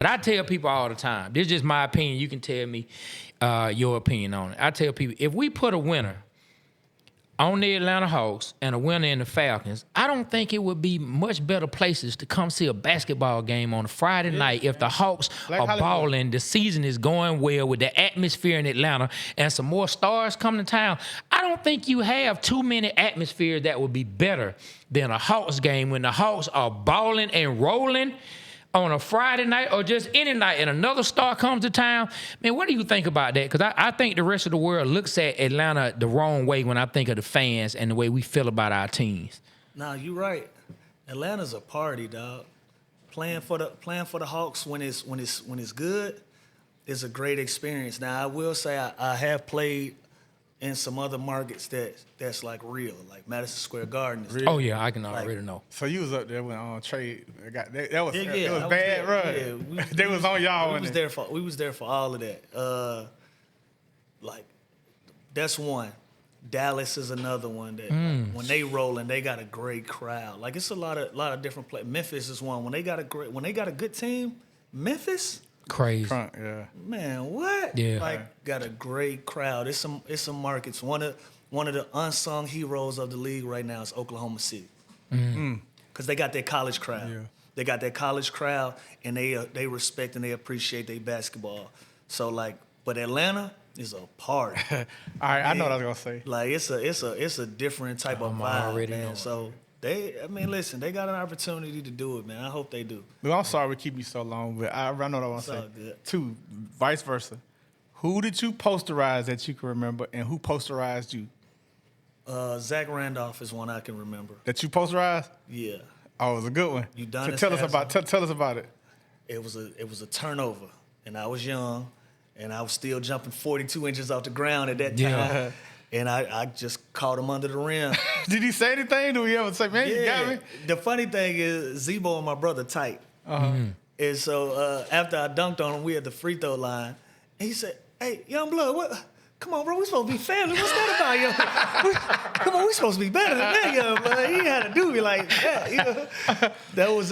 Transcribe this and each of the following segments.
But I tell people all the time, this is just my opinion. You can tell me your opinion on it. I tell people, if we put a winner on the Atlanta Hawks and a winner in the Falcons, I don't think it would be much better places to come see a basketball game on a Friday night if the Hawks are balling, the season is going well with the atmosphere in Atlanta and some more stars coming to town. I don't think you have too many atmospheres that would be better than a Hawks game when the Hawks are balling and rolling on a Friday night or just any night and another star comes to town. Man, what do you think about that? Because I think the rest of the world looks at Atlanta the wrong way when I think of the fans and the way we feel about our teams. Nah, you right. Atlanta's a party, dog. Playing for the Hawks when it's good is a great experience. Now I will say I have played in some other markets that's like real, like Madison Square Garden. Real. Oh yeah, I can already know. So you was up there when trade got that was yeah, it was bad, bro. Yeah, they was on y'all. We was there for all of that. Like that's one. Dallas is another one that when they rolling, they got a great crowd. Like it's a lot of different places. Memphis is one. When they got a good team, Memphis. Crazy. Yeah. Man, what? Yeah. Like got a great crowd. It's some markets. One of the unsung heroes of the league right now is Oklahoma City. Because they got their college crowd. Yeah. They got their college crowd and they respect and they appreciate their basketball. So but Atlanta is a party. All right, I know what I was gonna say. Like it's a different type of vibe, man. Know. So listen, they got an opportunity to do it, man. I hope they do. Well, I'm sorry we keep you so long, but I know what I want to say. Good. Two, vice versa. Who did you posterize that you can remember, and who posterized you? Zach Randolph is one I can remember. That you posterized? Yeah. Oh, it was a good one. You done so tell us about it. It was a turnover, and I was young, and I was still jumping 42 inches off the ground at that time. Yeah. And I just caught him under the rim. Did he say anything? Did we ever say, man, you got me? The funny thing is, Zebo and my brother tight. And so after I dunked on him, we at the free throw line. And he said, hey, young blood, what? Come on, bro, we supposed to be family. What's that about, young? Come on, we supposed to be better than that, young blood. He had to do me like that. You know? That was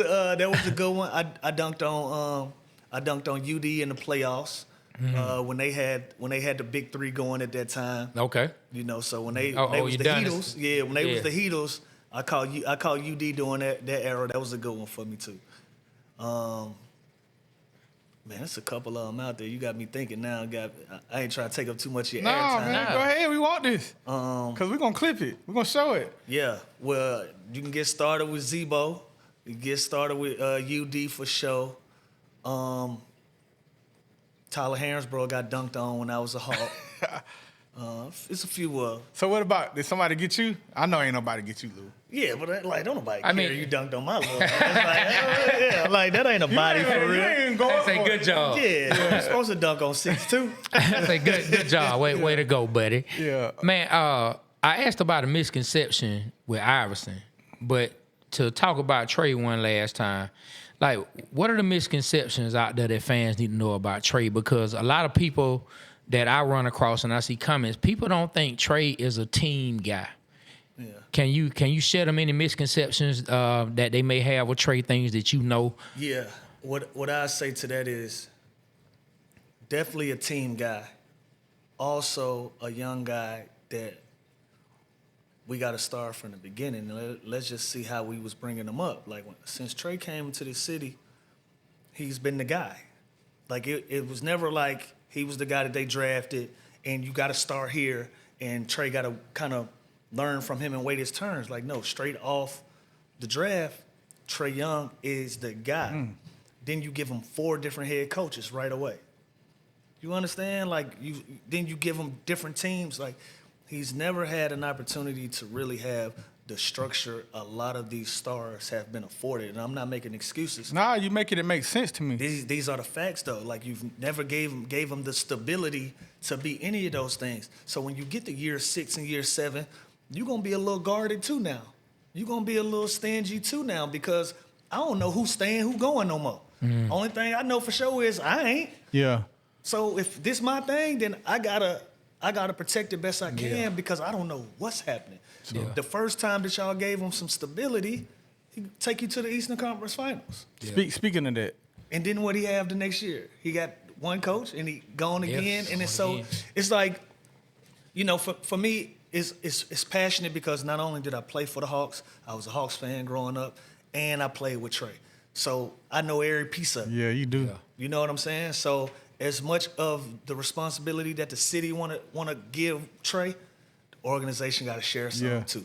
a good one. I dunked on UD in the playoffs. When they had the big three going at that time. Okay. You know, so when they was the Heatles, when they was the Heatles, I called UD during that era. That was a good one for me too. Man, there's a couple of them out there. You got me thinking now. I ain't trying to take up too much of your airtime. No, man, go ahead. We want this. Because we're going to clip it. We're going to show it. Yeah. Well, you can get started with Zebo. You can get started with UD for sure. Tyler Harrisbro got dunked on when I was a Hawk. It's a few. So what about, did somebody get you? I know ain't nobody get you, Lou. Yeah, but don't nobody care you dunked on my little. That ain't a body for real. That's a good job. Yeah, you're supposed to dunk on 6'2". That's a good job. Way to go, buddy. Yeah. Man, I asked about a misconception with Iverson, but to talk about Trey one last time, like, what are the misconceptions out there that fans need to know about Trey? Because a lot of people that I run across and I see comments, people don't think Trey is a team guy. Yeah. Can you share them any misconceptions that they may have with Trey, things that you know? Yeah. What I say to that is definitely a team guy. Also a young guy that we got to start from the beginning. Let's just see how we was bringing him up. Like since Trey came into the city, he's been the guy. Like it was never like he was the guy that they drafted and you got to start here and Trey got to kind of learn from him and wait his turns. Like, no, straight off the draft, Trae Young is the guy. Then you give him 4 different head coaches right away. You understand? Like, then you give him different teams. Like, he's never had an opportunity to really have the structure a lot of these stars have been afforded. And I'm not making excuses. Nah, you making it make sense to me. These are the facts, though. Like, you've never gave him the stability to be any of those things. So when you get to year 6 and year 7, you're going to be a little guarded too now. You're going to be a little stingy too now because I don't know who's staying, who going no more. Only thing I know for sure is I ain't. Yeah. So if this my thing, then I gotta protect it best I can because I don't know what's happening. So the first time that y'all gave him some stability, he take you to the Eastern Conference Finals. Yeah. Speaking of that, And then what he have the next year? He got one coach and he gone Yep, again. And it's gone so again. it's like, you know, for me, it's passionate because not only did I play for the Hawks, I was a Hawks fan growing up, and I played with Trey. So I know every piece of it. Yeah, you do. Yeah. You know what I'm saying? So as much of the responsibility that the city wanna give Trey, the organization got to share some Yeah. too.